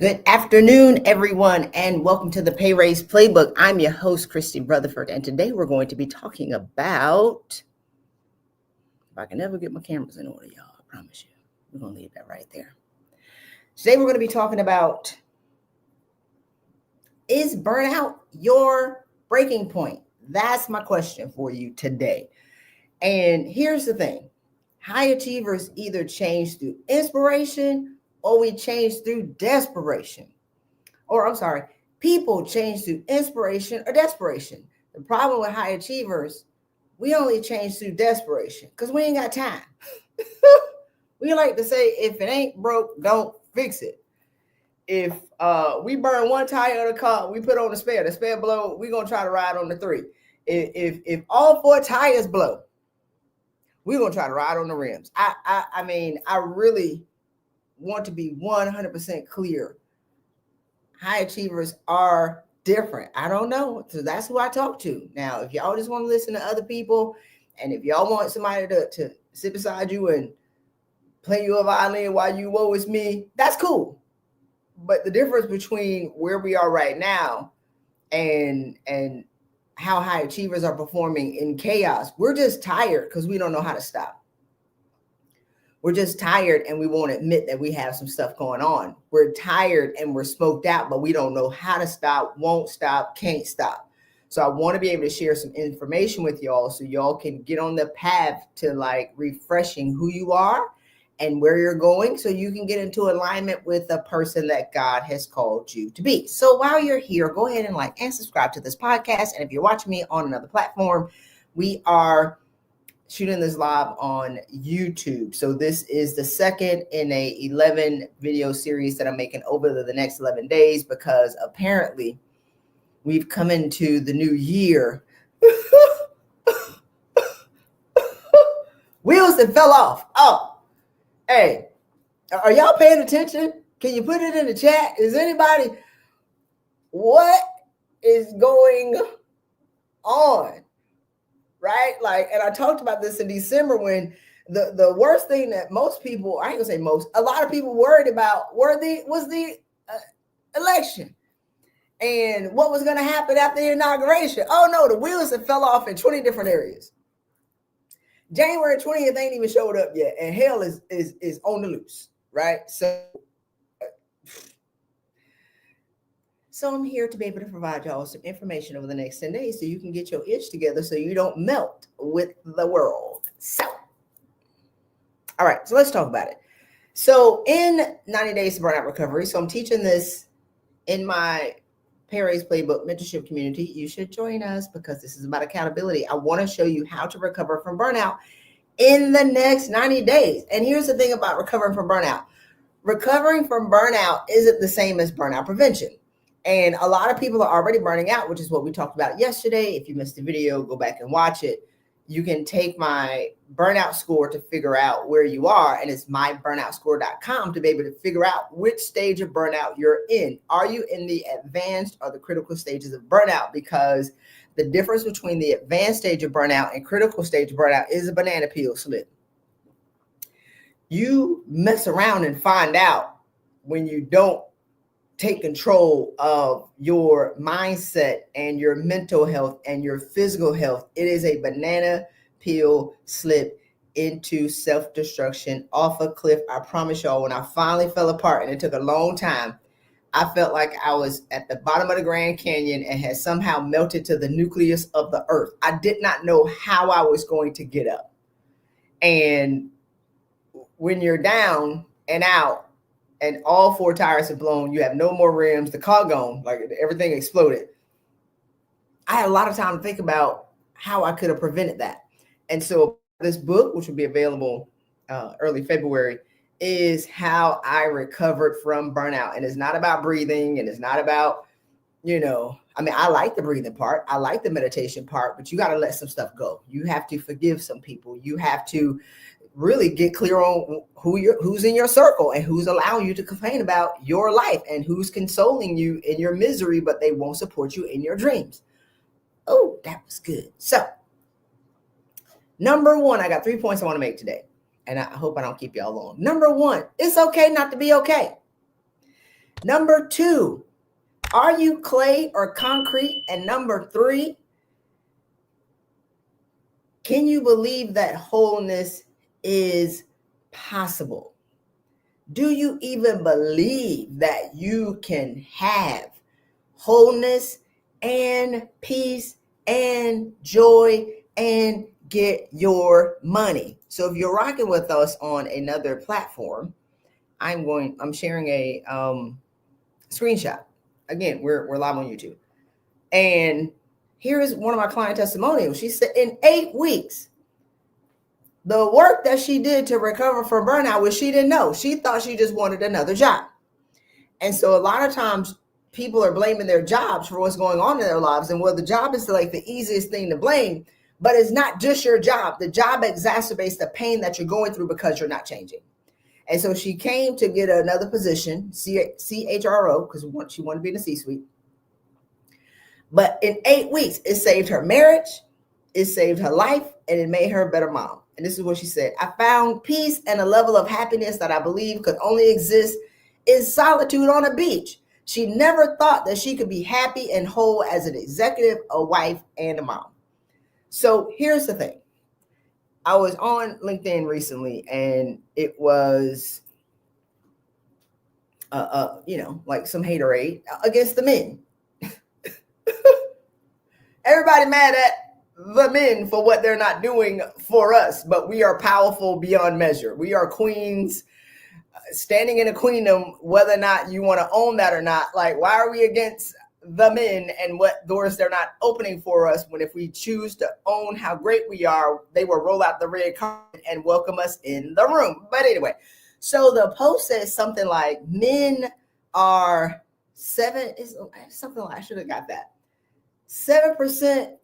Good afternoon, everyone, and welcome to the Pay Raise Playbook. I'm your host, Christy Rutherford, and today we're going to be talking about, if I can ever get my cameras in order, y'all, I promise you, we're going to leave that right there. Today we're going to be talking about, is burnout your breaking point? That's my question for you today. And here's the thing. High achievers either change through inspiration or we change through desperation. Or I'm sorry, people change through inspiration or desperation. The problem with high achievers, we only change through desperation because we ain't got time. We like to say, if it ain't broke, don't fix it. If we burn one tire of the car, we put on the spare blow, we're going to try to ride on the three. If all four tires blow, we're going to try to ride on the rims. I mean, I really want to be 100% clear. High achievers are different. I don't know. So that's who I talk to. Now, if y'all just want to listen to other people, and if y'all want somebody to sit beside you and play you a violin while you woe is me, that's cool. But the difference between where we are right now and how high achievers are performing in chaos, we're just tired because we don't know how to stop. We're just tired and we won't admit that we have some stuff going on. We're tired and we're smoked out, but we don't know how to stop, won't stop, can't stop. So I want to be able to share some information with y'all so y'all can get on the path to like refreshing who you are and where you're going so you can get into alignment with the person that God has called you to be. So while you're here, go ahead and like and subscribe to this podcast. And if you're watching me on another platform, we are shooting this live on YouTube. So this is the second in a 11 video series that I'm making over the next 11 days because apparently we've come into the new year. Wheels that fell off. Oh, hey, are y'all paying attention? Can you put it in the chat? Is anybody, what is going on? Right? Like, and I talked about this in December when the worst thing that most people, I ain't gonna say most, a lot of people worried about was the election and what was gonna happen after the inauguration. Oh no, the wheels have fell off in 20 different areas. January 20th ain't even showed up yet, and hell is on the loose, right? So I'm here to be able to provide y'all some information over the next 10 days so you can get your itch together so you don't melt with the world. So, all right, so let's talk about it. So in 90 Days to Burnout Recovery, so I'm teaching this in my Pay Raise Playbook mentorship community. You should join us because this is about accountability. I want to show you how to recover from burnout in the next 90 days. And here's the thing about recovering from burnout. Recovering from burnout isn't the same as burnout prevention. And a lot of people are already burning out, which is what we talked about yesterday. If you missed the video, go back and watch it. You can take my burnout score to figure out where you are. And it's myburnoutscore.com to be able to figure out which stage of burnout you're in. Are you in the advanced or the critical stages of burnout? Because the difference between the advanced stage of burnout and critical stage of burnout is a banana peel slip. You mess around and find out when you don't take control of your mindset and your mental health and your physical health. It is a banana peel slip into self-destruction off a cliff. I promise y'all, when I finally fell apart, and it took a long time, I felt like I was at the bottom of the Grand Canyon and had somehow melted to the nucleus of the earth. I did not know how I was going to get up. And when you're down and out, and all four tires have blown, you have no more rims, the car gone, like everything exploded. I had a lot of time to think about how I could have prevented that. And so this book, which will be available early February, is how I recovered from burnout. And it's not about breathing, and it's not about, I like the breathing part. I like the meditation part, but you got to let some stuff go. You have to forgive some people. You have to really get clear on who's in your circle and who's allowing you to complain about your life and who's consoling you in your misery, but they won't support you in your dreams. Oh, that was good. So, number one, I got 3 points I want to make today, and I hope I don't keep y'all long. Number one, it's okay not to be okay. Number 2, are you clay or concrete? And number 3, can you believe that wholeness is possible? Do you even believe that you can have wholeness and peace and joy and get your money? So if you're rocking with us on another platform, I'm sharing a screenshot. Again, we're live on YouTube. And here is one of my client testimonials. She said in 8 weeks, the work that she did to recover from burnout, which she didn't know, she thought she just wanted another job. And so a lot of times people are blaming their jobs for what's going on in their lives. And well, the job is like the easiest thing to blame, but it's not just your job. The job exacerbates the pain that you're going through because you're not changing. And so she came to get another position, CHRO, because she wanted to be in the C-suite. But in 8 weeks, it saved her marriage, it saved her life, and it made her a better mom. And this is what she said: I found peace and a level of happiness that I believe could only exist in solitude on a beach. She never thought that she could be happy and whole as an executive, a wife, and a mom. So here's the thing. I was on LinkedIn recently, and it was, like some haterade against the men. Everybody mad at the men for what they're not doing for us, but we are powerful beyond measure. We are queens standing in a queendom, whether or not you want to own that or not. Like, why are we against the men and what doors they're not opening for us, when if we choose to own how great we are, they will roll out the red carpet and welcome us in the room. But anyway, so the post says something like men are something like, I should have got that, 7%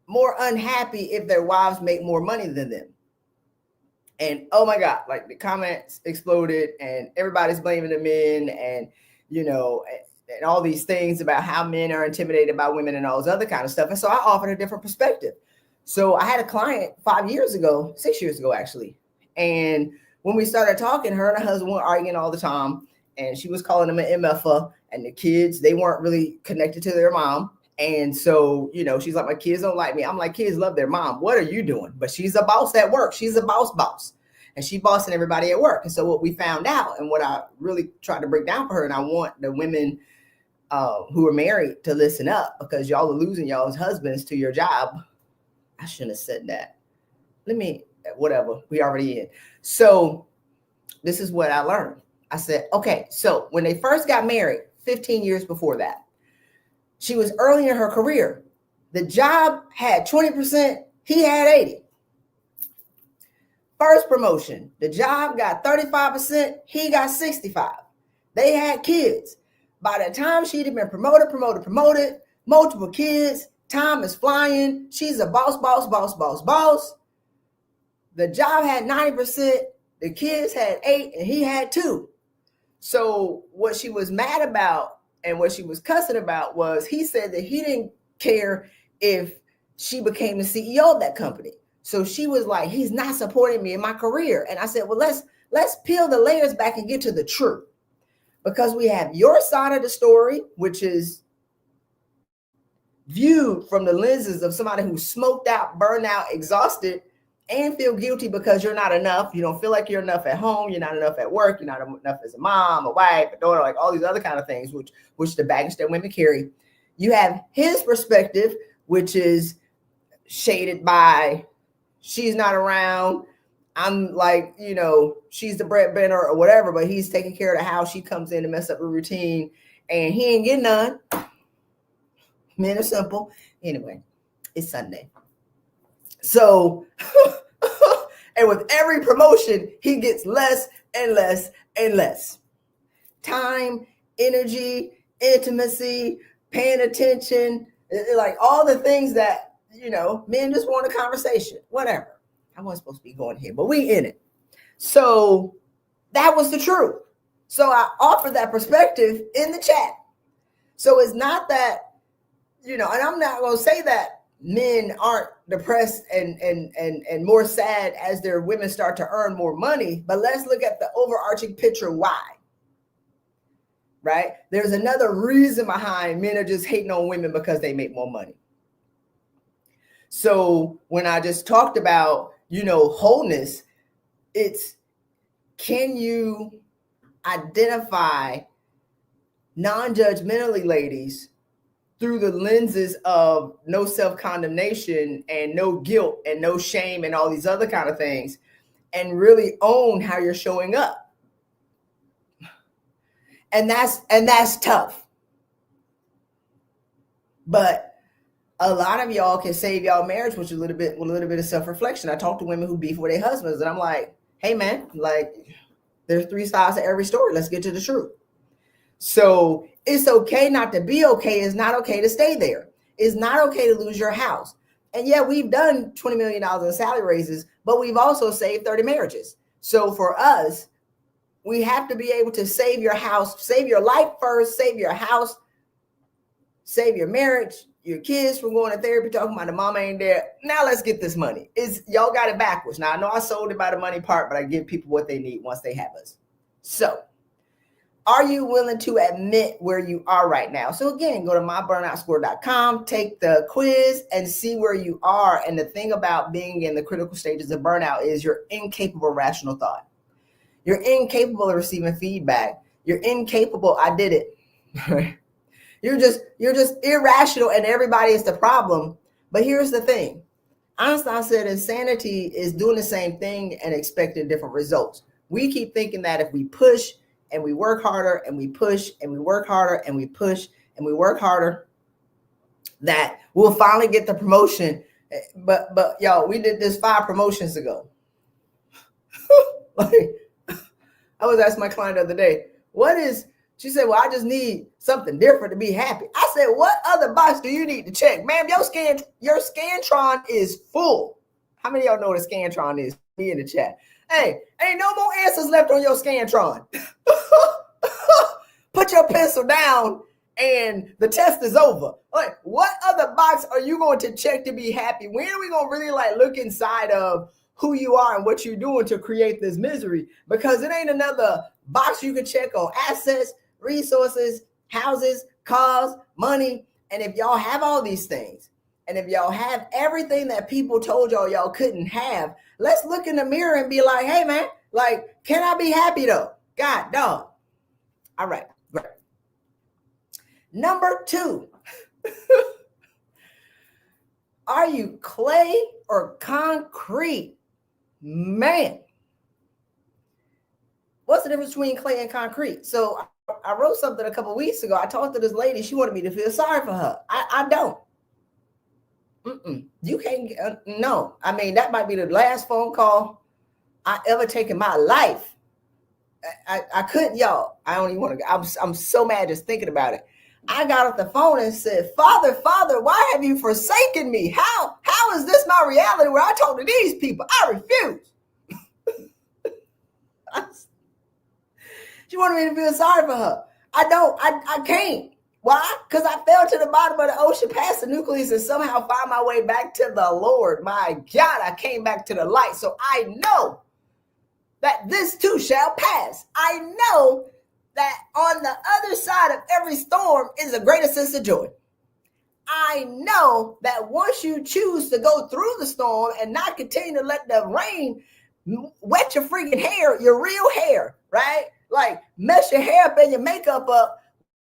more unhappy if their wives make more money than them. And oh my God, like the comments exploded and everybody's blaming the men, and and all these things about how men are intimidated by women and all this other kind of stuff. And so I offered a different perspective. So I had a client 6 years ago actually. And when we started talking, her and her husband were arguing all the time, and she was calling him an MFer, and the kids, they weren't really connected to their mom. And so, she's like, my kids don't like me. I'm like, kids love their mom. What are you doing? But she's a boss at work. She's a boss. And she bossing everybody at work. And so what we found out, and what I really tried to break down for her, and I want the women who are married to listen up, because y'all are losing y'all's husbands to your job. I shouldn't have said that. Whatever, we already in. So this is what I learned. I said, okay, so when they first got married, 15 years before that, she was early in her career. The job had 20%, he had 80%. First promotion, the job got 35%, he got 65%. They had kids. By the time she'd have been promoted, multiple kids, time is flying. She's a boss. The job had 90%, the kids had 8%, and he had 2%. So what she was mad about and what she was cussing about was, he said that he didn't care if she became the CEO of that company. So she was like, he's not supporting me in my career. And I said, well, let's peel the layers back and get to the truth. Because we have your side of the story, which is viewed from the lenses of somebody who's smoked out, burned out, exhausted, and feel guilty because you're not enough. You don't feel like you're enough at home. You're not enough at work. You're not enough as a mom, a wife, a daughter, like all these other kind of things, which the baggage that women carry. You have his perspective, which is shaded by, she's not around. I'm like, she's the breadwinner or whatever, but he's taking care of the house. She comes in to mess up her routine, and he ain't getting none. Men are simple. Anyway, it's Sunday. So, and with every promotion, he gets less and less and less time, energy, intimacy, paying attention, like all the things that, men just want a conversation, whatever. I wasn't supposed to be going here, but we in it. So that was the truth. So I offered that perspective in the chat. So it's not that, and I'm not going to say that men aren't depressed and more sad as their women start to earn more money, but let's look at the overarching picture. Why? right? There's another reason behind men are just hating on women because they make more money. So when I just talked about, wholeness, it's, can you identify non-judgmentally, ladies, through the lenses of no self-condemnation and no guilt and no shame and all these other kind of things, and really own how you're showing up? And that's tough. But a lot of y'all can save y'all marriage with a little bit of self-reflection. I talk to women who beef with their husbands, and I'm like, hey man, like, there's 3 sides to every story. Let's get to the truth. So it's okay not to be okay. It's not okay to stay there. It's not okay to lose your house. And yeah, we've done $20 million in salary raises, but we've also saved 30 marriages. So for us, we have to be able to save your house, save your life first, save your house, save your marriage, your kids from going to therapy, talking about the mama ain't there. Now let's get this money. Y'all got it backwards. Now I know I sold it by the money part, but I give people what they need once they have us. So are you willing to admit where you are right now? So again, go to myburnoutscore.com, take the quiz and see where you are. And the thing about being in the critical stages of burnout is you're incapable of rational thought. You're incapable of receiving feedback. You're incapable. I did it. You're just irrational and everybody is the problem. But here's the thing. Einstein said insanity is doing the same thing and expecting different results. We keep thinking that if we push and we work harder and we push and we work harder and we push and we work harder, that we'll finally get the promotion. But y'all, we did this 5 promotions ago. Like, I was asking my client the other day, she said, well, I just need something different to be happy. I said, what other box do you need to check? Ma'am, your Scantron is full. How many of y'all know what a Scantron is? Be in the chat. Hey, ain't no more answers left on your Scantron. Put your pencil down and the test is over. Like, what other box are you going to check to be happy? When are we going to really look inside of who you are and what you're doing to create this misery? Because it ain't another box you can check on assets, resources, houses, cars, money. And if y'all have all these things, and if y'all have everything that people told y'all couldn't have, let's look in the mirror and be like, hey man, can I be happy though? God, dog. All right, great. Number 2, are you clay or concrete? Man, what's the difference between clay and concrete? So I wrote something a couple of weeks ago. I talked to this lady. She wanted me to feel sorry for her. I don't. You can't. No. I mean, that might be the last phone call I ever take in my life. I couldn't, y'all. I don't even want to. I'm so mad just thinking about it. I got off the phone and said, Father, why have you forsaken me? How is this my reality where I talk to these people? I refuse. She wanted me to feel sorry for her. I can't. Why? Because I fell to the bottom of the ocean, past the nucleus, and somehow found my way back to the Lord. My God, I came back to the light. So I know that this too shall pass. I know that on the other side of every storm is a greater sense of joy. I know that once you choose to go through the storm and not continue to let the rain wet your freaking hair, your real hair, right? Like mess your hair up and your makeup up,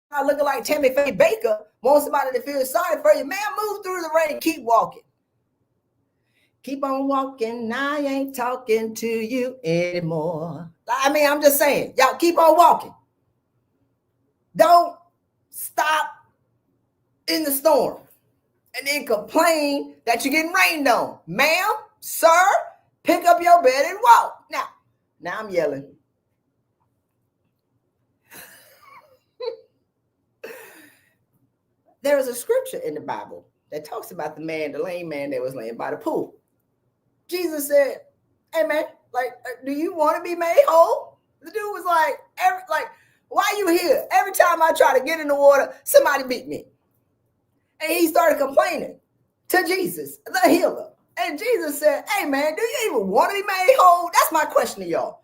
not looking like Tammy Faye Baker, want somebody to feel sorry for you. Man, move through the rain, keep walking. Keep on walking, I ain't talking to you anymore. I mean, I'm just saying, y'all keep on walking. Don't stop in the storm and then complain that you're getting rained on. Ma'am, sir, pick up your bed and walk. Now I'm yelling. There is a scripture in the Bible that talks about the lame man that was laying by the pool. Jesus said, hey man, do you want to be made whole? The dude was like, why are you here? Every time I try to get in the water, somebody beat me. And he started complaining to Jesus, the healer. And Jesus said, hey man, do you even want to be made whole? That's my question to y'all.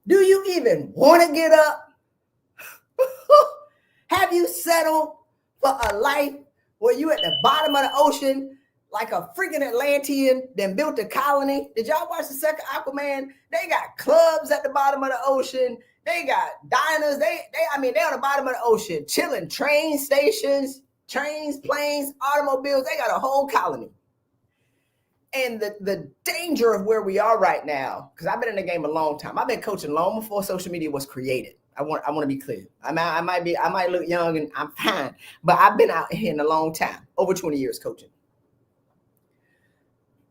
Do you even want to get up? Have you settled for a life where you at the bottom of the ocean like a freaking Atlantean, then built a colony? Did y'all watch the second Aquaman? They got clubs at the bottom of the ocean. They got diners. They on the bottom of the ocean, chilling. Train stations, trains, planes, automobiles. They got a whole colony. And the danger of where we are right now, because I've been in the game a long time. I've been coaching long before social media was created. I want to be clear. I might look young and I'm fine, but I've been out here in a long time, over 20 years coaching.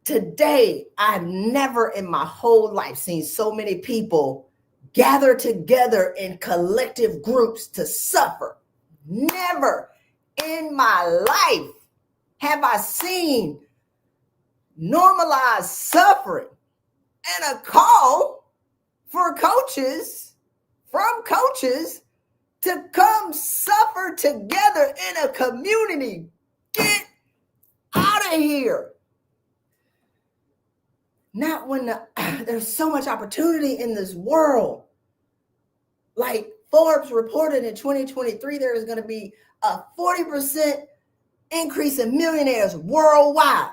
Today, I've never in my whole life seen so many people gather together in collective groups to suffer. Never in my life have I seen normalized suffering and a call for coaches, from coaches, to come suffer together in a community. Get out of here. Not when there's so much opportunity in this world. Like Forbes reported in 2023, there is going to be a 40% increase in millionaires worldwide.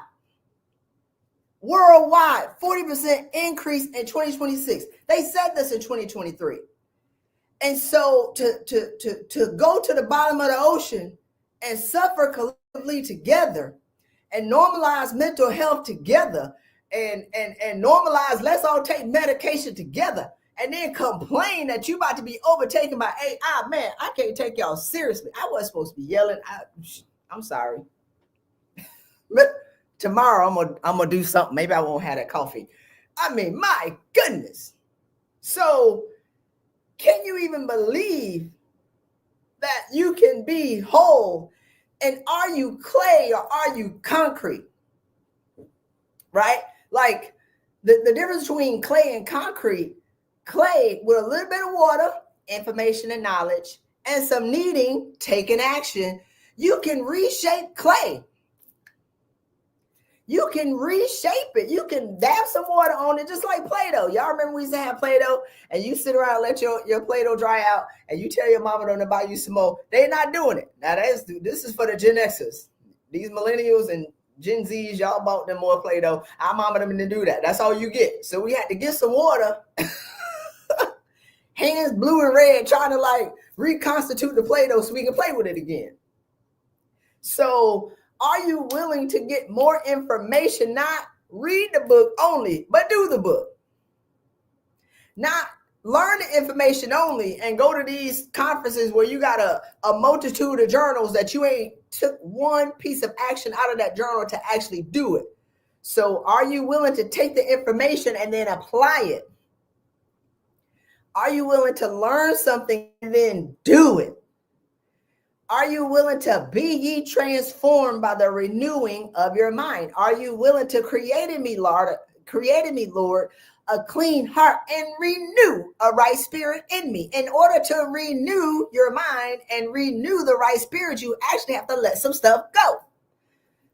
Worldwide, 40% increase in 2026. They said this in 2023. And so to go to the bottom of the ocean and suffer collectively together and normalize mental health together and normalize, let's all take medication together, and then complain that you about to be overtaken by AI, man, I can't take y'all seriously. I wasn't supposed to be yelling. I'm sorry. Tomorrow I'm gonna do something. Maybe I won't have that coffee. I mean, my goodness. So can you even believe that you can be whole? And are you clay or are you concrete? Right? Like the difference between clay and concrete, clay with a little bit of water, information and knowledge, and some kneading, taking action, you can reshape clay. You can reshape it. You can dab some water on it, just like Play-Doh. Y'all remember we used to have Play-Doh, and you sit around and let your Play-Doh dry out, and you tell your mama to buy you some more. They're not doing it. Now, this is for the Gen Xers. These millennials and Gen Zs, y'all bought them more Play-Doh. Our mama them to do that. That's all you get. So we had to get some water, hands blue and red, trying to like reconstitute the Play-Doh so we can play with it again. So are you willing to get more information? Not read the book only, but do the book. Not learn the information only and go to these conferences where you got a multitude of journals that you ain't took one piece of action out of that journal to actually do it. So are you willing to take the information and then apply it? Are you willing to learn something and then do it? Are you willing to be ye transformed by the renewing of your mind? Are you willing to create in me, Lord, a clean heart and renew a right spirit in me? In order to renew your mind and renew the right spirit, you actually have to let some stuff go.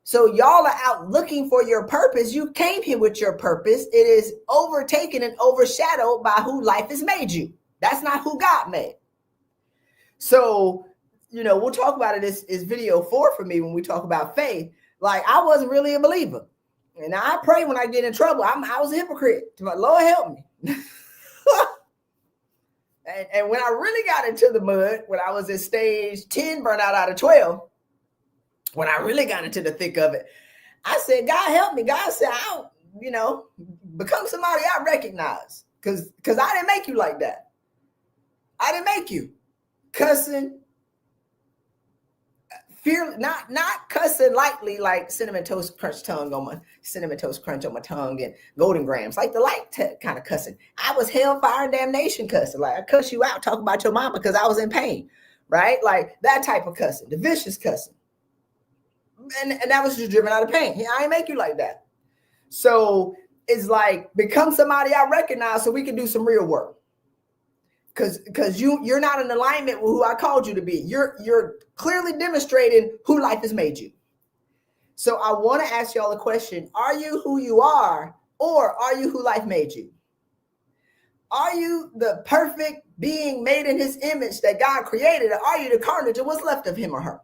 So y'all are out looking for your purpose. You came here with your purpose. It is overtaken and overshadowed by who life has made you. That's not who God made. So, we'll talk about it. This is video 4 for me when we talk about faith. Like, I wasn't really a believer. And I pray when I get in trouble. I was a hypocrite. Lord help me. and when I really got into the mud, when I was at stage 10 burnout out of 12, when I really got into the thick of it, I said, God help me. God said, I don't, become somebody I recognize. Because I didn't make you like that. I didn't make you. Cussing, fear, not cussing lightly like cinnamon toast crunch on my tongue and golden grams, like the light kind of cussing. I was hellfire and damnation cussing. Like I cuss you out, talk about your mama because I was in pain, right? Like that type of cussing, the vicious cussing. And that was just driven out of pain. I ain't make you like that. So it's like, become somebody I recognize so we can do some real work. Because you're not in alignment with who I called you to be. You're clearly demonstrating who life has made you. So I want to ask y'all a question. Are you who you are, or are you who life made you? Are you the perfect being made in his image that God created? Or are you the carnage of what's left of him or her?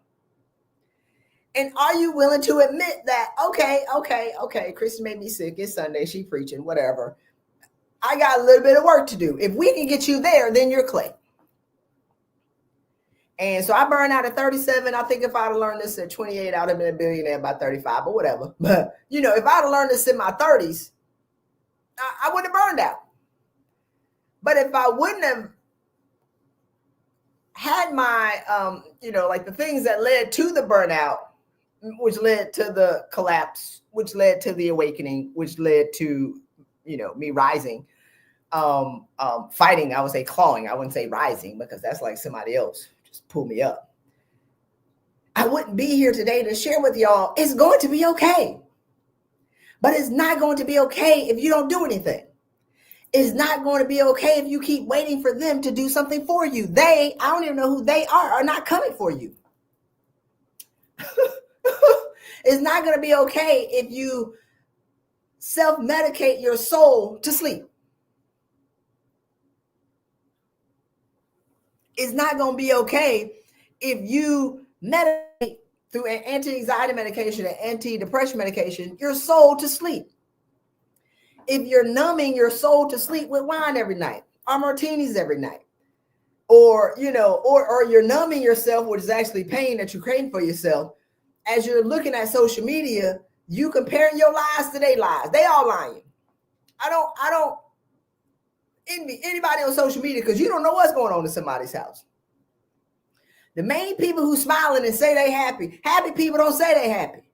And are you willing to admit that, okay, Christy made me sick. It's Sunday. She preaching, whatever. I got a little bit of work to do. If we can get you there, then you're clay. And so I burned out at 37. I think if I'd have learned this at 28, I would have been a billionaire by 35 or whatever. But, if I'd have learned this in my 30s, I wouldn't have burned out. But if I wouldn't have had my, like the things that led to the burnout, which led to the collapse, which led to the awakening, which led to, me rising, fighting, I would say clawing. I wouldn't say rising because that's like somebody else just pull me up. I wouldn't be here today to share with y'all. It's going to be okay. But it's not going to be okay if you don't do anything. It's not going to be okay if you keep waiting for them to do something for you. I don't even know who they are not coming for you. It's not going to be okay if you self-medicate your soul to sleep. It's not going to be okay if you meditate through an anti-anxiety medication and antidepressant medication, your soul to sleep. If you're numbing your soul to sleep with wine every night or martinis every night, or you're numbing yourself, which is actually pain that you're creating for yourself. As you're looking at social media, you comparing your lives to their lives. They all lying. I don't envy anybody on social media because you don't know what's going on in somebody's house. The main people who smiling and say they happy people don't say they happy.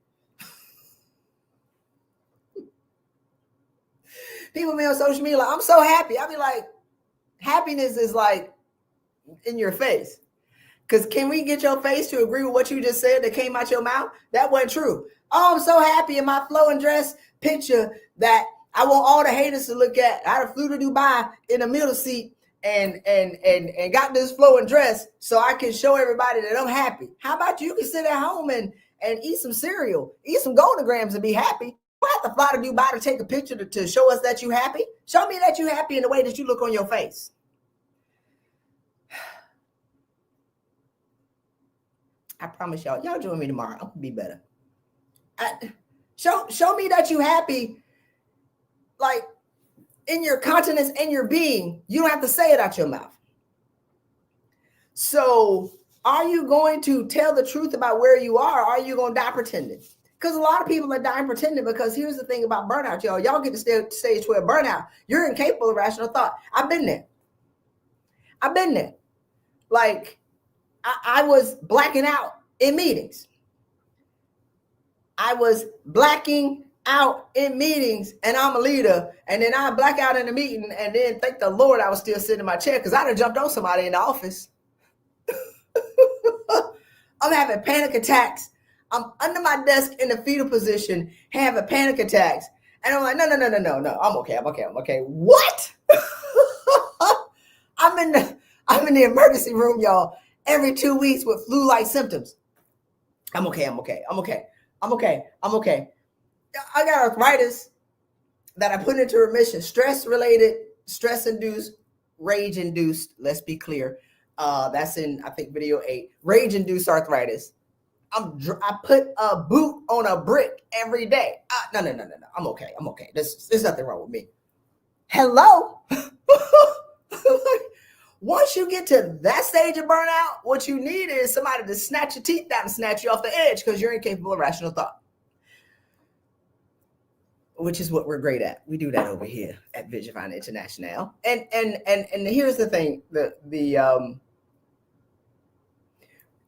People be on social media like, I'm so happy. I be like, happiness is like in your face. Because can we get your face to agree with what you just said that came out your mouth? That wasn't true. Oh, I'm so happy in my flowing dress picture that I want all the haters to look at. I flew to Dubai in a middle seat and got this flowing dress so I can show everybody that I'm happy. How about you can sit at home and eat some cereal, eat some Golden Grams and be happy? You don't have to fly to Dubai to take a picture to show us that you're happy. Show me that you're happy in the way that you look on your face. I promise y'all join me tomorrow. I'm gonna be better. Show me that you're happy, like in your countenance and your being. You don't have to say it out your mouth. So are you going to tell the truth about where you are? Or are you going to die pretending? Because a lot of people are dying pretending, because here's the thing about burnout, y'all. Y'all get to stage 12 burnout. You're incapable of rational thought. I've been there. Like I was blacking out in meetings. I was blacking out in meetings, and I'm a leader. And then I black out in a meeting, and then thank the Lord I was still sitting in my chair because I'd have jumped on somebody in the office. I'm having panic attacks. I'm under my desk in the fetal position, having panic attacks. And I'm like, no. I'm okay. What? I'm in the emergency room, y'all, every 2 weeks with flu-like symptoms. I'm okay. I got arthritis that I put into remission, stress-induced, rage-induced. Let's be clear. That's in, I think, video 8. Rage-induced arthritis. I put a boot on a brick every day. No. I'm okay. There's nothing wrong with me. Hello? Once you get to that stage of burnout, what you need is somebody to snatch your teeth out and snatch you off the edge because you're incapable of rational thought, which is what we're great at. We do that over here at Vision Finder International. And here's the thing: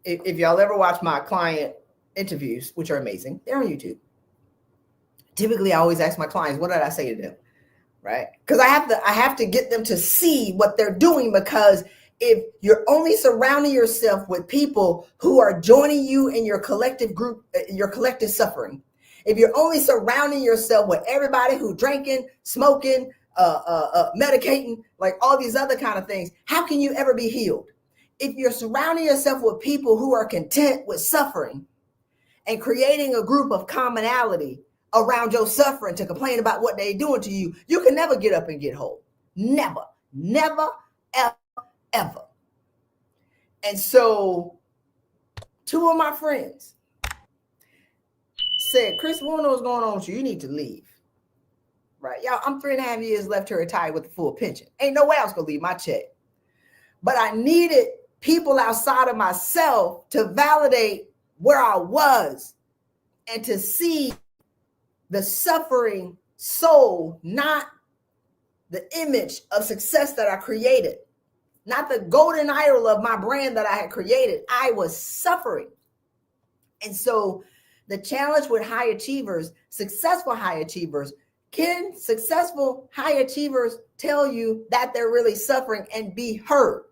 if y'all ever watch my client interviews, which are amazing, they're on YouTube. Typically, I always ask my clients, what did I say to them? Right? Because I have to get them to see what they're doing, because if you're only surrounding yourself with people who are joining you in your collective group, your collective suffering, if you're only surrounding yourself with everybody who drinking, smoking, medicating, like all these other kind of things, how can you ever be healed? If you're surrounding yourself with people who are content with suffering and creating a group of commonality around your suffering to complain about what they're doing to you, you can never get up and get whole. Never. Never, ever, ever. And so 2 of my friends said, Chris, we don't know what's going on with you. You need to leave. Right. Y'all, I'm 3.5 years left to retire with a full pension. Ain't no way I was going to leave my check. But I needed people outside of myself to validate where I was and to see the suffering soul, not the image of success that I created, not the golden idol of my brand that I had created. I was suffering. And so the challenge with high achievers, successful high achievers, can successful high achievers tell you that they're really suffering and be heard?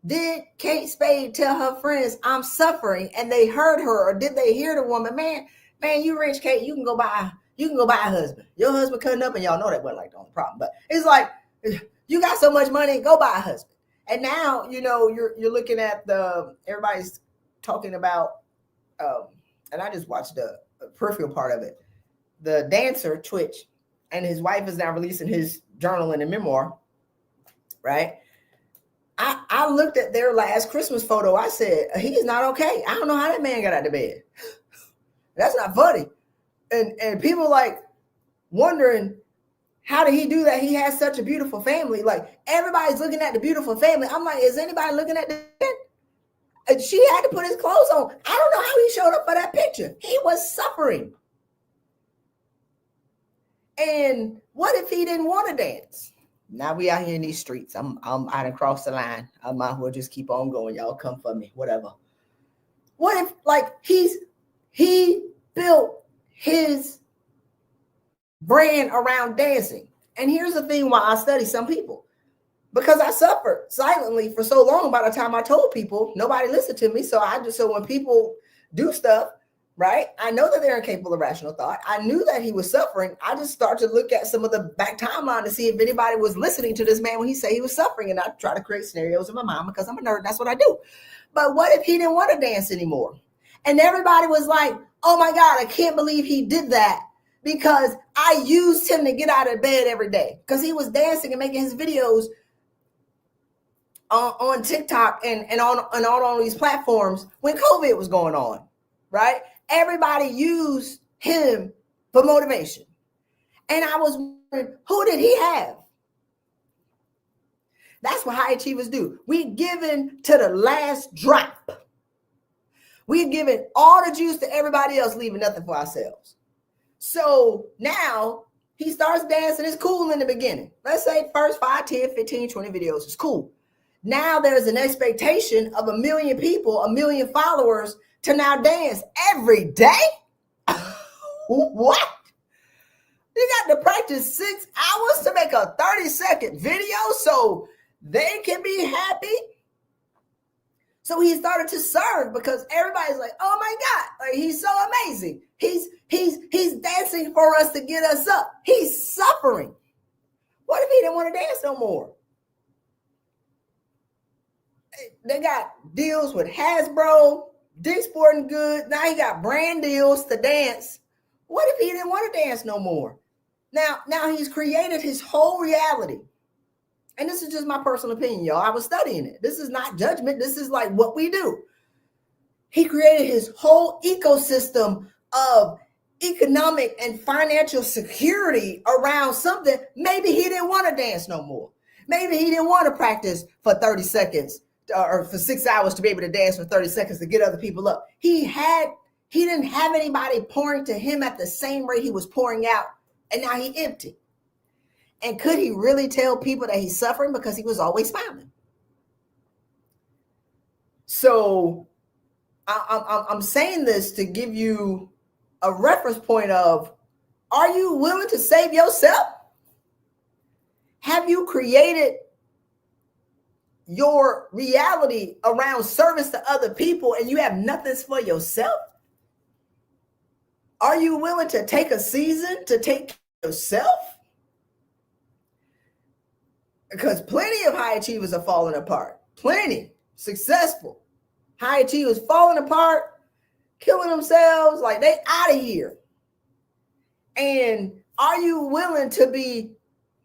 Did Kate Spade tell her friends, I'm suffering, and they heard her? Or did they hear the woman, man, you rich, Kate, you can go buy a husband. Your husband cutting up, and y'all know that wasn't like the only problem. But it's like, you got so much money, go buy a husband. And now, you're looking at everybody's talking about, and I just watched the peripheral part of it. The dancer, Twitch, and his wife is now releasing his journal and a memoir, right? I looked at their last Christmas photo. I said, he's not okay. I don't know how that man got out of bed. That's not funny. And people like wondering, how did he do that? He has such a beautiful family. Like, everybody's looking at the beautiful family. I'm like, is anybody looking at the and she had to put his clothes on. I don't know how he showed up for that picture. He was suffering. And what if he didn't want to dance? Now we out here in these streets. I'm out across the line. I might as well just keep on going. Y'all come for me, whatever. What if, like, he built his brand around dancing? And here's the thing why I study some people. Because I suffered silently for so long. By the time I told people, nobody listened to me. So when people do stuff, right, I know that they're incapable of rational thought. I knew that he was suffering. I just started to look at some of the back timeline to see if anybody was listening to this man when he said he was suffering. And I try to create scenarios in my mind because I'm a nerd. That's what I do. But what if he didn't want to dance anymore? And everybody was like, oh my God, I can't believe he did that, because I used him to get out of bed every day, because he was dancing and making his videos on TikTok and on these platforms when COVID was going on, right? Everybody used him for motivation. And I was wondering, who did he have? That's what high achievers do. We given to the last drop. We've given all the juice to everybody else, leaving nothing for ourselves. So now he starts dancing. It's cool in the beginning. Let's say first 5, 10, 15, 20 videos is cool. Now there's an expectation of 1 million people, 1 million followers to now dance every day. What? You got to practice 6 hours to make a 30-second video so they can be happy. So he started to serve because everybody's like, oh my God, like, he's so amazing. He's dancing for us to get us up. He's suffering. What if he didn't want to dance no more? They got deals with Hasbro, Dick's Sporting Goods. Now he got brand deals to dance. What if he didn't want to dance no more? Now he's created his whole reality. And this is just my personal opinion, y'all. I was studying it. This is not judgment. This is like what we do. He created his whole ecosystem of economic and financial security around something. Maybe he didn't want to dance no more. Maybe he didn't want to practice for 30 seconds or for 6 hours to be able to dance for 30 seconds to get other people up. He didn't have anybody pouring to him at the same rate he was pouring out. And now he empty. And could he really tell people that he's suffering? Because he was always smiling. So I'm saying this to give you a reference point of, are you willing to save yourself? Have you created your reality around service to other people and you have nothing for yourself? Are you willing to take a season to take care of yourself? Because plenty of high achievers are falling apart. Plenty. Successful high achievers falling apart, killing themselves, like they out of here. And are you willing to be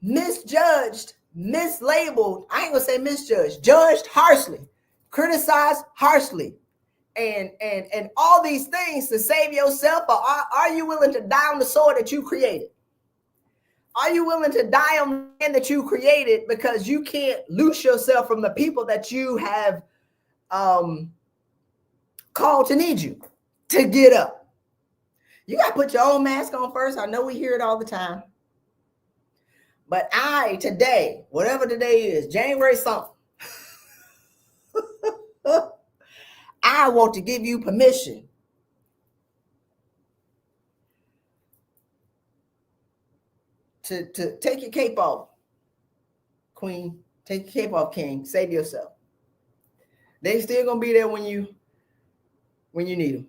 misjudged mislabeled, I ain't gonna say misjudged, judged harshly, criticized harshly, and all these things to save yourself? Or are you willing to die on the sword that you created? Are you willing to die on the land that you created because you can't loose yourself from the people that you have called to need you to get up? You got to put your own mask on first. I know we hear it all the time. But today, whatever today is, January something, I want to give you permission to take your cape off, Queen. Take your cape off, King. Save yourself. They still gonna be there when you need them,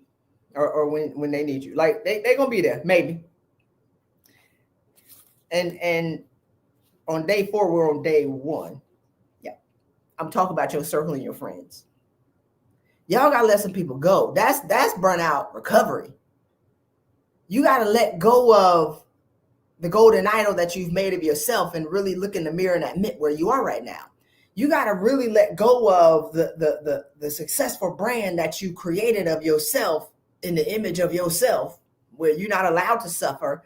or when they need you. Like they gonna be there, maybe. And on day 4, we're on day 1. Yeah, I'm talking about your circle and your friends. Y'all gotta let some people go. That's burnout recovery. You gotta let go of the golden idol that you've made of yourself and really look in the mirror and admit where you are right now. You got to really let go of the successful brand that you created of yourself in the image of yourself, where you're not allowed to suffer,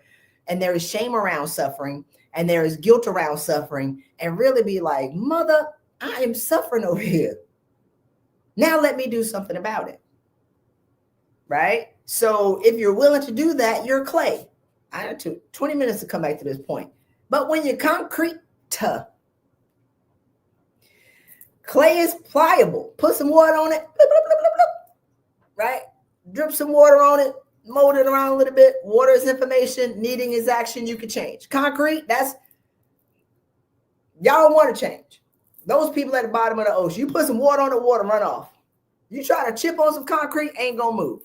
and there is shame around suffering, and there is guilt around suffering, and really be like, mother, I am suffering over here. Now let me do something about it. Right? So if you're willing to do that, you're clay. I had 20 minutes to come back to this point. But when you're concrete, clay is pliable. Put some water on it. Bloop, bloop, bloop, bloop, bloop, right? Drip some water on it. Mold it around a little bit. Water is information. Kneading is action. You can change. Concrete, y'all want to change. Those people at the bottom of the ocean, you put some water on the water, run off. You try to chip on some concrete, ain't going to move.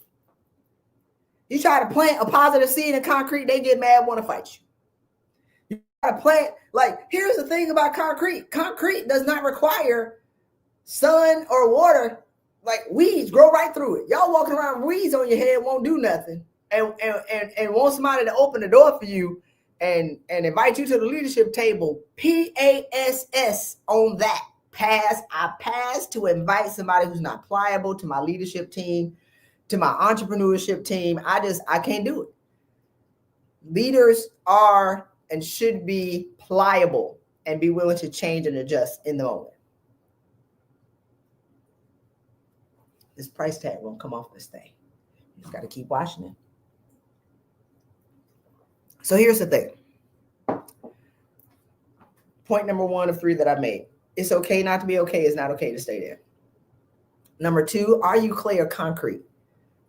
You try to plant a positive seed in concrete, they get mad, want to fight you. You try to plant, here's the thing about concrete. Concrete does not require sun or water. Like weeds grow right through it. Y'all walking around with weeds on your head won't do nothing. And want somebody to open the door for you and invite you to the leadership table. PASS on that. Pass. I pass to invite somebody who's not pliable to my leadership team, to my entrepreneurship team. I can't do it. Leaders are and should be pliable and be willing to change and adjust in the moment. This price tag won't come off this thing. You just got to keep watching it. So here's the thing. Point number 1 of 3 that I made. It's okay not to be okay. It's not okay to stay there. Number 2, are you clay or concrete?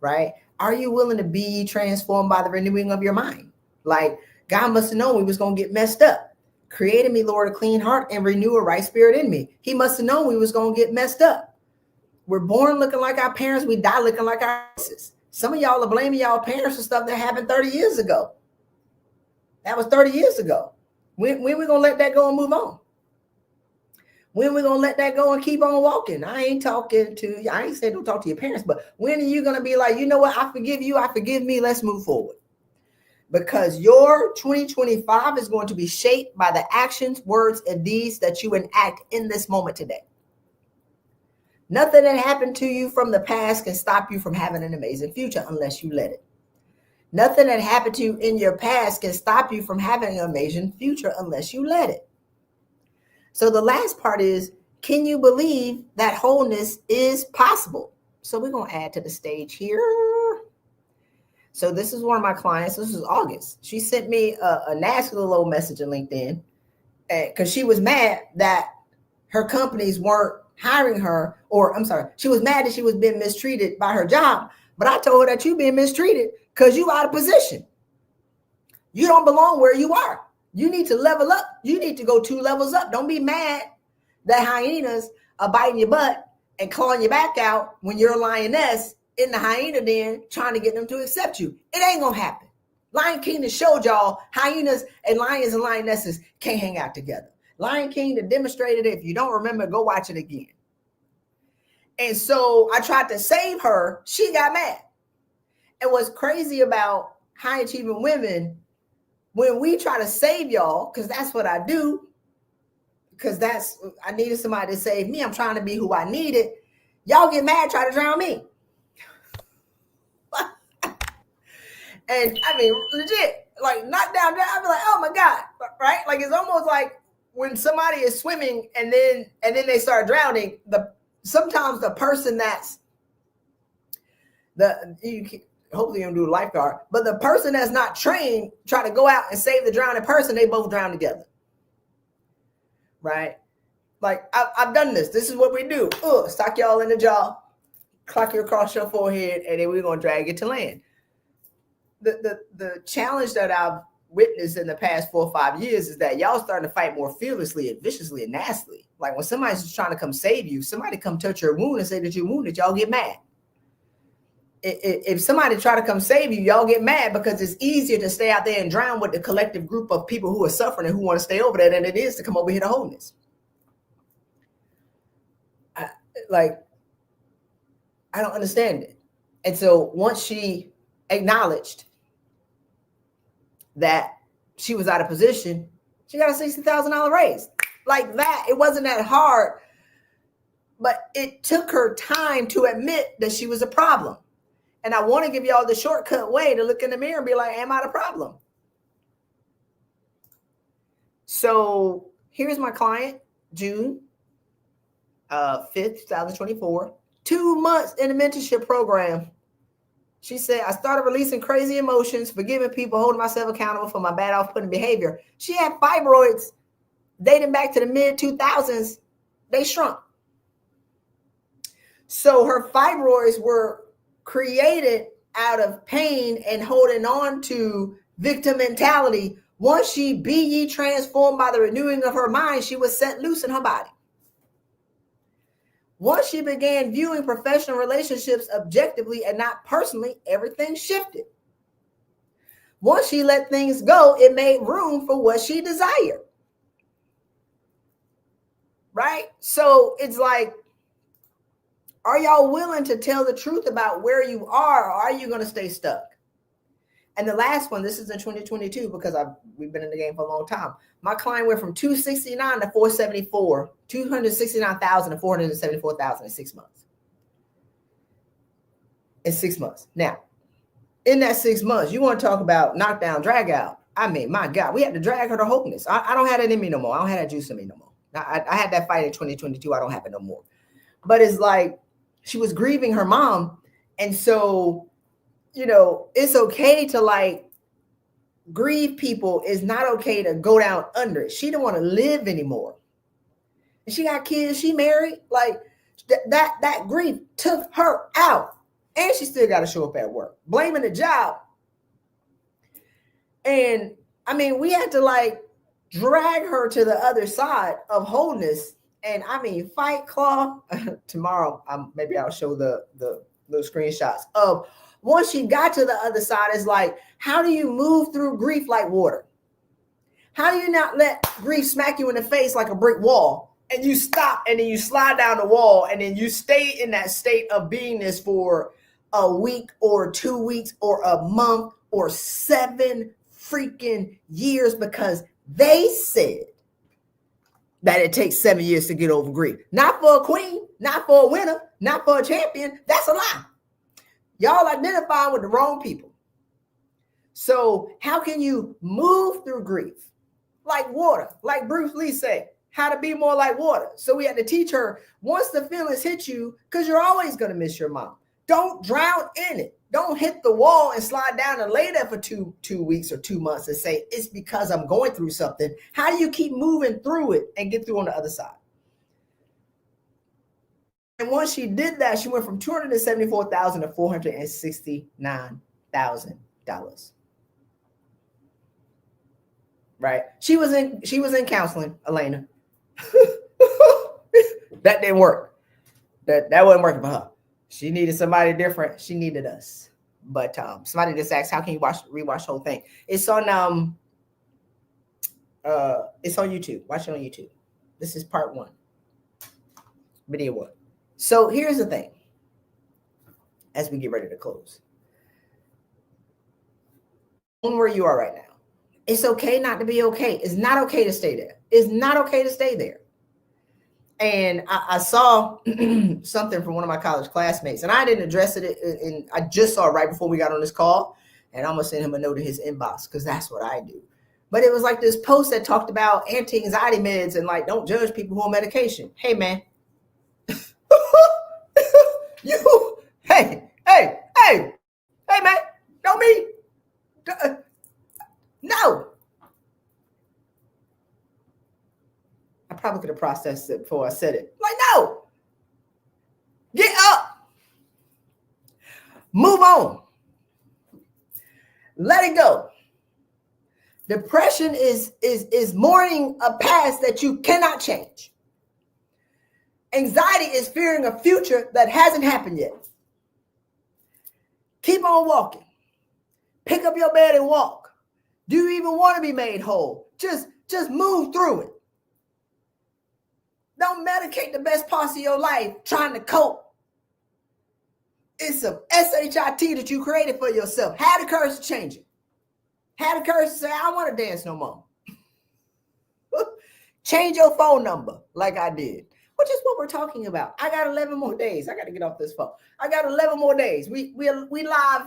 Right? Are you willing to be transformed by the renewing of your mind? Like God must have known we was going to get messed up. Created me, Lord, a clean heart and renew a right spirit in me. He must have known we was going to get messed up. We're born looking like our parents. We die looking like our parents. Some of y'all are blaming y'all parents for stuff that happened 30 years ago. That was 30 years ago. When we going to let that go and move on? When we going to let that go and keep on walking? I ain't saying don't talk to your parents, but when are you going to be like, you know what? I forgive you. I forgive me. Let's move forward. Because your 2025 is going to be shaped by the actions, words, and deeds that you enact in this moment today. Nothing that happened to you from the past can stop you from having an amazing future unless you let it. Nothing that happened to you in your past can stop you from having an amazing future unless you let it. So the last part is, can you believe that wholeness is possible? So we're going to add to the stage here. So this is one of my clients. This is August. She sent me a nasty little old message in LinkedIn because she was mad that her companies weren't hiring her, she was mad that she was being mistreated by her job. But I told her that you're being mistreated because you out of position. You don't belong where you are. You need to level up. You need to go 2 levels up. Don't be mad that hyenas are biting your butt and clawing your back out when you're a lioness in the hyena den trying to get them to accept you. It ain't gonna happen. Lion King has showed y'all hyenas and lions and lionesses can't hang out together. Lion King that demonstrated it. If you don't remember, go watch it again. And so I tried to save her. She got mad. And what's crazy about high achieving women, when we try to save y'all, because that's what I do, because I needed somebody to save me. I'm trying to be who I needed. Y'all get mad, try to drown me. And I mean, legit, like knocked down, I'd be like, oh my God, right? Like it's almost like when somebody is swimming and then they start drowning, sometimes the person that's hopefully you don't do a lifeguard, but the person that's not trained try to go out and save the drowning person, they both drown together. Right? Like I've done this. This is what we do. Sock y'all in the jaw, clock you across your forehead, and then we're gonna drag you to land. The challenge that I've witnessed in the past 4 or 5 years is that y'all starting to fight more fearlessly and viciously and nastily. Like when somebody's just trying to come save you, somebody come touch your wound and say that you're wounded, y'all get mad. If somebody try to come save you, y'all get mad because it's easier to stay out there and drown with the collective group of people who are suffering and who want to stay over there than it is to come over here to wholeness. I don't understand it. And so once she acknowledged that she was out of position, she got a $60,000 raise. Like that, it wasn't that hard, but it took her time to admit that she was a problem. And I want to give y'all the shortcut way to look in the mirror and be like, am I the problem? So here's my client, June 5th, 2024, 2 months in the mentorship program. She said, I started releasing crazy emotions, forgiving people, holding myself accountable for my bad off-putting behavior. She had fibroids dating back to the mid-2000s. They shrunk. So her fibroids were created out of pain and holding on to victim mentality. Once she be ye transformed by the renewing of her mind, she was set loose in her body. Once she began viewing professional relationships objectively and not personally, everything shifted. Once she let things go, it made room for what she desired. Right? So it's like, are y'all willing to tell the truth about where you are, or are you going to stay stuck? And the last one, this is in 2022 because we've been in the game for a long time. My client went from 269 to 474, 269,000 to 474,000 in 6 months. In 6 months. Now, in that 6 months, you want to talk about knockdown, drag out. I mean, my God, we had to drag her to wholeness. I don't have that in me no more. I don't have that juice in me no more. I had that fight in 2022. I don't have it no more. But it's like she was grieving her mom. And so, it's okay to like grieve people. It's not okay to go down under it. She didn't want to live anymore. And she got kids. She married. Like that grief took her out. And she still got to show up at work, blaming the job. And I mean, we had to like drag her to the other side of wholeness. And I mean, fight, claw. Tomorrow, maybe I'll show the little screenshots of once she got to the other side. It's like, how do you move through grief like water? How do you not let grief smack you in the face like a brick wall and you stop and then you slide down the wall and then you stay in that state of beingness for a week or 2 weeks or a month or 7 freaking years because they said that it takes 7 years to get over grief. Not for a queen, not for a winner, not for a champion. That's a lie. Y'all identify with the wrong people. So how can you move through grief? Like water, like Bruce Lee said, how to be more like water. So we had to teach her once the feelings hit you, because you're always going to miss your mom. Don't drown in it. Don't hit the wall and slide down and lay there for two weeks or 2 months and say, it's because I'm going through something. How do you keep moving through it and get through on the other side? And once she did that, she went from $274,000 to $469,000. Right? She was in counseling, Elena. That didn't work. That wasn't working for her. She needed somebody different. She needed us. But somebody just asked, how can you rewatch the whole thing? It's on YouTube. Watch it on YouTube. This is part 1. Video 1. So here's the thing. As we get ready to close. Own where you are right now. It's okay not to be okay. It's not okay to stay there. It's not okay to stay there. And I saw something from one of my college classmates, and I didn't address it. And I just saw it right before we got on this call, and I'm gonna send him a note in his inbox because that's what I do. But it was like this post that talked about anti-anxiety meds and like don't judge people who are on medication. Hey man, you, hey man, don't me. No. I probably could have processed it before I said it. Like, no. Get up. Move on. Let it go. Depression is mourning a past that you cannot change. Anxiety is fearing a future that hasn't happened yet. Keep on walking. Pick up your bed and walk. Do you even want to be made whole? Just move through it. Don't medicate the best parts of your life trying to cope. It's a SHIT that you created for yourself. Have the courage to change it. Have the courage to say, I don't want to dance no more. Change your phone number like I did, which is what we're talking about. I got 11 more days. I got to get off this phone. I got 11 more days. We live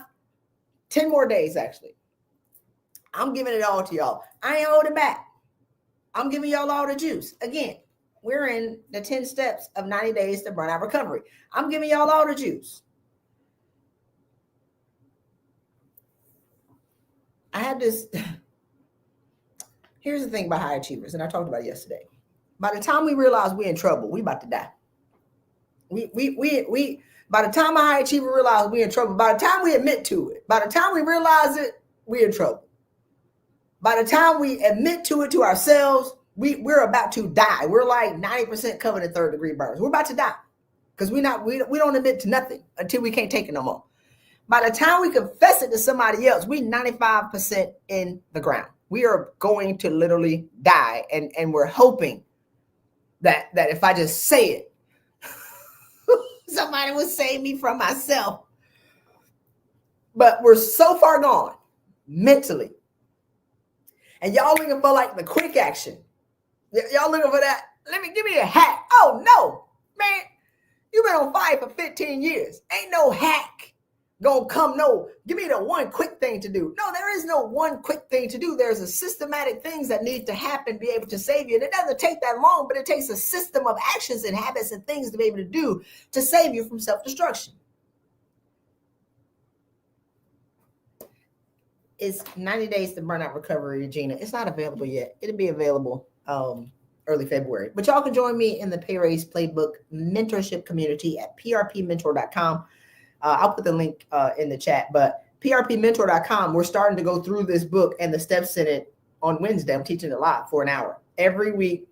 10 more days, actually. I'm giving it all to y'all. I ain't holding back. I'm giving y'all all the juice. Again, we're in the 10 steps of 90 days to burnout recovery. I'm giving y'all all the juice. I had this. Here's the thing about high achievers, and I talked about it yesterday. By the time we realize we're in trouble, we about to die. By the time a high achiever realizes we're in trouble, by the time we admit to it, by the time we realize it, we're in trouble. By the time we admit to it to ourselves, we're about to die. We're like 90% covered in third degree burns. We're about to die because we don't admit to nothing until we can't take it no more. By the time we confess it to somebody else, we 95% in the ground. We are going to literally die, and we're hoping that if I just say it, somebody will save me from myself. But we're so far gone mentally, and y'all looking for like the quick action. Y'all looking for that? Give me a hack. Oh no, man, you've been on fire for 15 years. Ain't no hack gonna come. No, give me the one quick thing to do. No, there is no one quick thing to do. There's a systematic things that need to happen to be able to save you. And it doesn't take that long, but it takes a system of actions and habits and things to be able to do to save you from self-destruction. It's 90 days to burnout recovery, Regina. It's not available yet. It'll be available early February. But y'all can join me in the Pay Raise Playbook mentorship community at prpmentor.com. I'll put the link in the chat, but prpmentor.com, we're starting to go through this book and the steps in it on Wednesday. I'm teaching it live for an hour. Every week,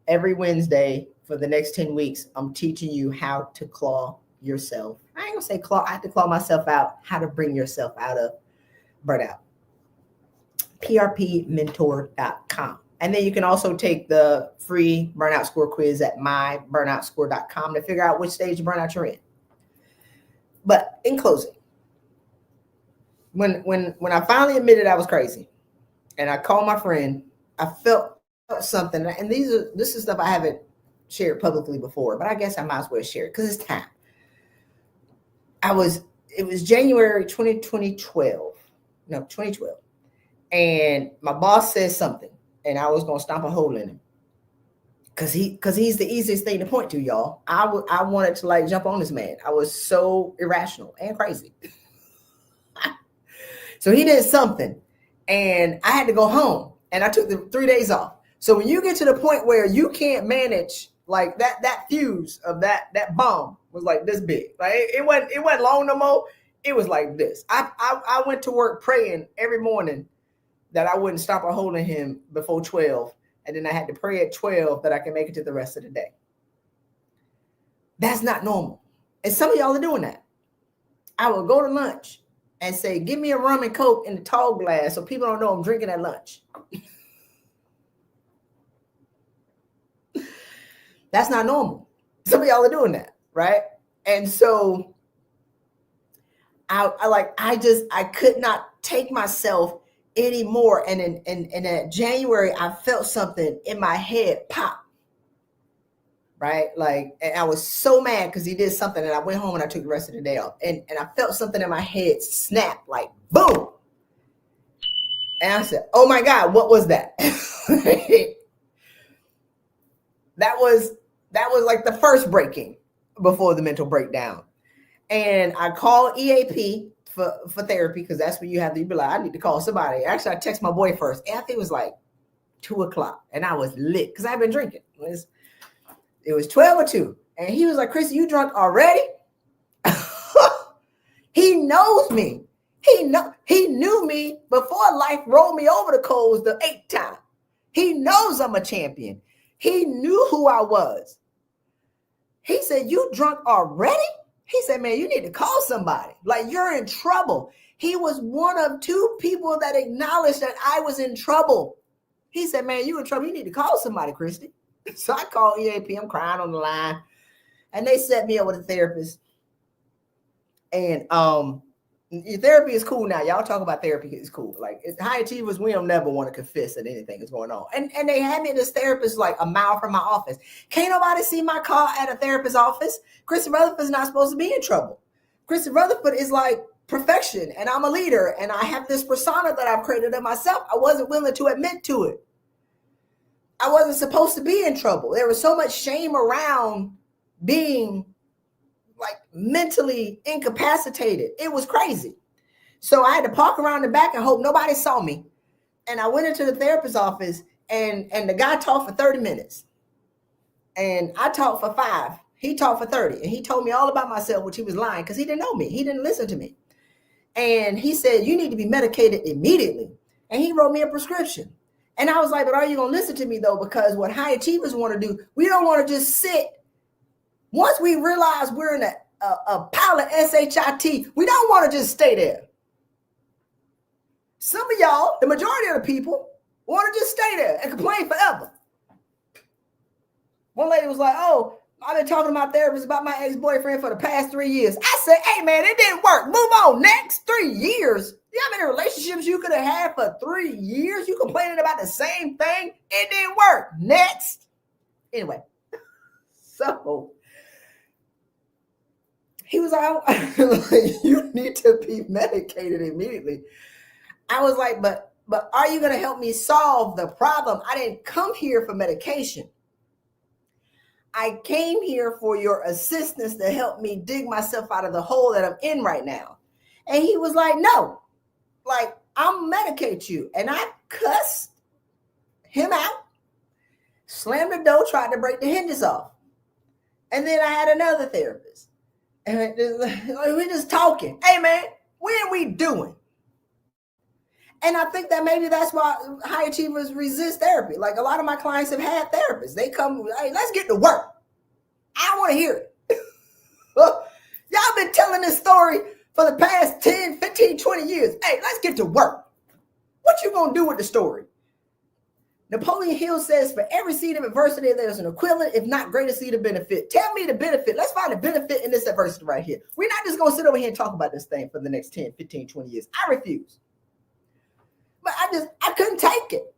every Wednesday for the next 10 weeks, I'm teaching you how to claw yourself. I ain't gonna say claw, I have to claw myself out, how to bring yourself out of burnout. prpmentor.com. And then you can also take the free burnout score quiz at myburnoutscore.com to figure out which stage of burnout you're in. But in closing, when I finally admitted I was crazy and I called my friend, I felt something. And this is stuff I haven't shared publicly before, but I guess I might as well share it because it's time. It was January 2012. And my boss said something and I was going to stomp a hole in him. Cause he's the easiest thing to point to, y'all. I wanted to like jump on this man. I was so irrational and crazy. So he did something and I had to go home and I took the 3 days off. So when you get to the point where you can't manage like that fuse of that bomb was like this big. Like it wasn't long no more. It was like this. I went to work praying every morning that I wouldn't stop a hole in him before 12. And then I had to pray at 12 that I can make it to the rest of the day. That's not normal. And some of y'all are doing that. I will go to lunch and say, give me a rum and Coke in the tall glass so people don't know I'm drinking at lunch. That's not normal. Some of y'all are doing that, right? And so I could not take myself anymore. And in January, I felt something in my head pop. right? Like, and I was so mad because he did something, and I went home and I took the rest of the day off. And I felt something in my head snap, like boom. And I said, oh my God, what was that? that was like the first breaking before the mental breakdown. And I called EAP for therapy, because that's when you have to be like, I need to call somebody. Actually, I text my boy first. And I think it was like 2:00, and I was lit because I've been drinking. It was 12 or 2. And he was like, Christy, you drunk already? He knows me. He knew me before life rolled me over the coals the 8th time. He knows I'm a champion. He knew who I was. He said, you drunk already? He said, man, you need to call somebody. Like, you're in trouble. He was one of 2 people that acknowledged that I was in trouble. He said, man, you in trouble. You need to call somebody, Christy. So I called EAP. I'm crying on the line. And they set me up with a therapist. And therapy is cool now. Y'all talk about therapy. It's cool. Like, high achievers, we don't never want to confess that anything is going on. And they had me in this therapist like a mile from my office. Can't nobody see my car at a therapist's office. Christy Rutherford is not supposed to be in trouble. Christy Rutherford is like perfection, and I'm a leader, and I have this persona that I've created of myself. I wasn't willing to admit to it. I wasn't supposed to be in trouble. There was so much shame around being like mentally incapacitated. It was crazy. So I had to park around the back and hope nobody saw me. And I went into the therapist's office, and the guy talked for 30 minutes. And I talked for 5. He talked for 30. And he told me all about myself, which he was lying because he didn't know me. He didn't listen to me. And he said, you need to be medicated immediately. And he wrote me a prescription. And I was like, but are you going to listen to me though? Because what high achievers want to do, we don't want to just sit. Once we realize we're in a pile of SHIT, we don't want to just stay there. Some of y'all, the majority of the people, want to just stay there and complain forever. One lady was like, oh, I've been talking to my therapist about my ex-boyfriend for the past 3 years. I said, hey, man, it didn't work. Move on. Next. 3 years. You know how many relationships you could have had for 3 years? You complaining about the same thing? It didn't work. Next. Anyway, so he was like, you need to be medicated immediately. I was like, but are you going to help me solve the problem? I didn't come here for medication. I came here for your assistance to help me dig myself out of the hole that I'm in right now. And he was like, no, like, I'll medicate you. And I cussed him out, slammed the door, tried to break the hinges off. And then I had another therapist. And we're just talking. Hey, man, what are we doing? And I think that maybe that's why high achievers resist therapy. Like, a lot of my clients have had therapists. They come, hey, let's get to work. I don't want to hear it. Y'all been telling this story for the past 10, 15, 20 years. Hey, let's get to work. What you going to do with the story? Napoleon Hill says, for every seed of adversity, there's an equivalent, if not greater seed of benefit. Tell me the benefit. Let's find a benefit in this adversity right here. We're not just going to sit over here and talk about this thing for the next 10, 15, 20 years. I refuse. But I couldn't take it.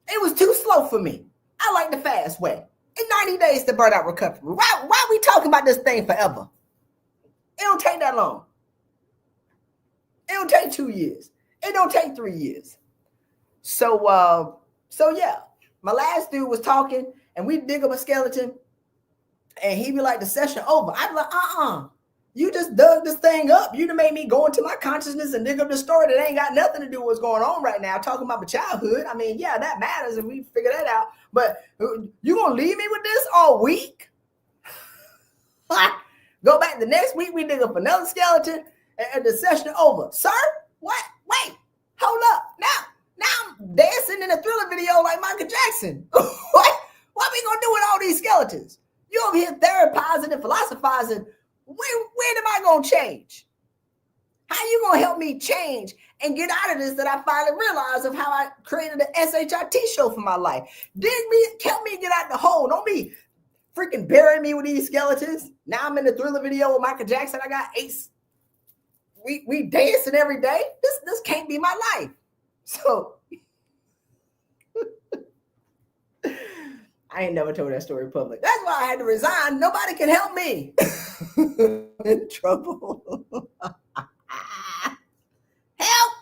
It was too slow for me. I like the fast way. In 90 days to burnout recovery. Why are we talking about this thing forever? It don't take that long. It don't take 2 years. It don't take 3 years. So yeah, my last dude was talking, and we dig up a skeleton, and he'd be like, the session over. I'd be like, you just dug this thing up. You done made me go into my consciousness and dig up the story that ain't got nothing to do with what's going on right now. Talking about my childhood. I mean, yeah, that matters, and we figure that out. But you gonna leave me with this all week? Go back the next week, we dig up another skeleton, and the session over. Sir, what? Wait, hold up. Now I'm dancing in a Thriller video like Michael Jackson. What we gonna do with all these skeletons? You over here therapizing and philosophizing. When am I going to change? How you going to help me change and get out of this that I finally realized of how I created an SHIT show for my life? Help me get out the hole. Don't be freaking burying me with these skeletons. Now I'm in the Thriller video with Michael Jackson. I got Ace. We dancing every day. This can't be my life. So I ain't never told that story in public. That's why I had to resign. Nobody can help me. In trouble. Help!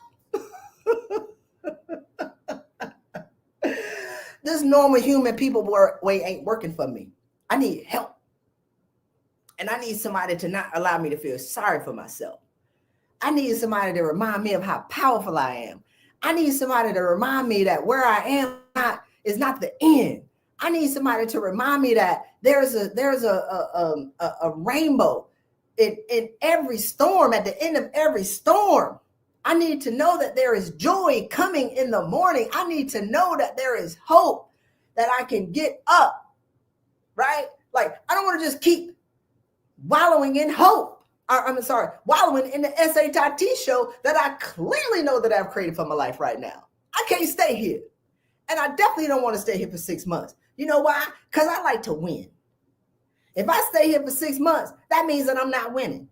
This normal human people way ain't working for me. I need help. And I need somebody to not allow me to feel sorry for myself. I need somebody to remind me of how powerful I am. I need somebody to remind me that where I am is not the end. I need somebody to remind me that there's a rainbow in every storm, at the end of every storm. I need to know that there is joy coming in the morning. I need to know that there is hope, that I can get up, right? Like, I don't want to just keep wallowing in hope. Wallowing in the SHIT show that I clearly know that I've created for my life right now. I can't stay here. And I definitely don't want to stay here for 6 months. You know why? Because I like to win. If I stay here for 6 months, that means that I'm not winning.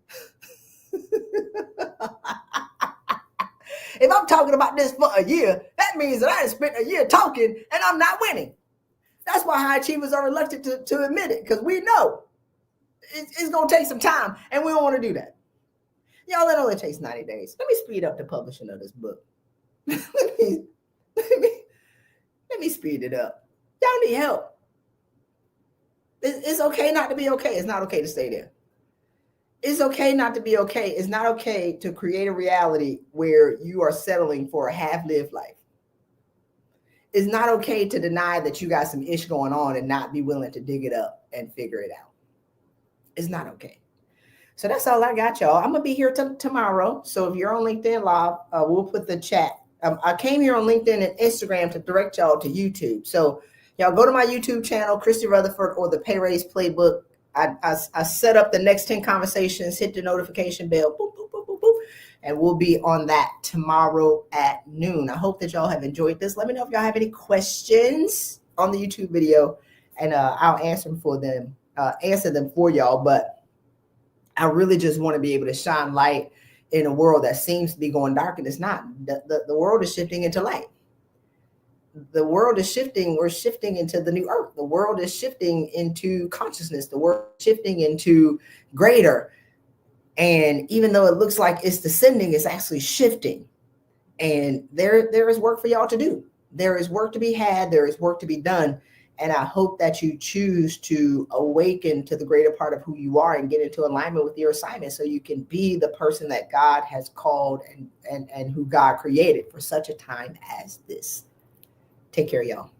If I'm talking about this for a year, that means that I have spent a year talking and I'm not winning. That's why high achievers are reluctant to admit it, because we know it's going to take some time, and we don't want to do that. Y'all, it only takes 90 days. Let me speed up the publishing of this book. let me speed it up. Y'all need help. It's okay not to be okay. It's not okay to stay there. It's okay not to be okay. It's not okay to create a reality where you are settling for a half-lived life. It's not okay to deny that you got some ish going on and not be willing to dig it up and figure it out. It's not okay. So that's all I got, y'all. I'm going to be here tomorrow. So if you're on LinkedIn Live, we'll put the chat. I came here on LinkedIn and Instagram to direct y'all to YouTube. So y'all go to my YouTube channel, Christy Rutherford, or the Pay Raise Playbook. I set up the next 10 conversations, hit the notification bell, boop, boop, boop, boop, boop, and we'll be on that tomorrow at noon. I hope that y'all have enjoyed this. Let me know if y'all have any questions on the YouTube video, and I'll answer them for y'all. But I really just want to be able to shine light in a world that seems to be going dark, and it's not. The world is shifting into light. The world is shifting. We're shifting into the new earth. The world is shifting into consciousness. The world is shifting into greater. And even though it looks like it's descending, it's actually shifting. And there is work for y'all to do. There is work to be had. There is work to be done. And I hope that you choose to awaken to the greater part of who you are and get into alignment with your assignment, so you can be the person that God has called and who God created for such a time as this. Take care, y'all.